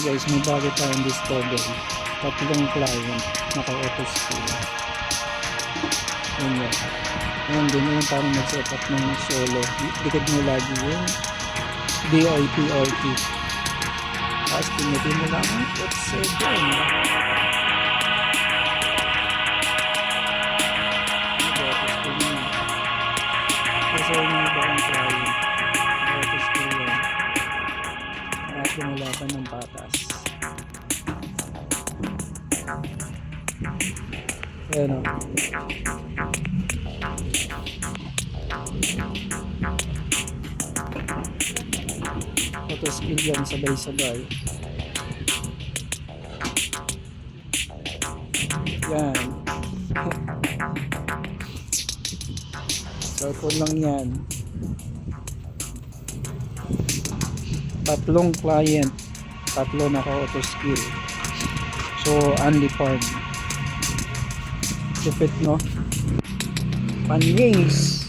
guys, may bago tayong discovery. Tatlong client naka-auto skill. Ayan. Ayan din yung parang nag-set up ng solo. Dikit mo lagi yung DIPRT. Tapos pinutin mo lang. Let's say done. Kasi yung mga bagong client. Auto skill yan. At lumalaban ng patas. Ayan o. Auto skill yan, sabay-sabay. Yan. Cellphone lang yan. Tatlong client, tatlo naka-auto skill. So, only farm. Lupit, no? Panwings!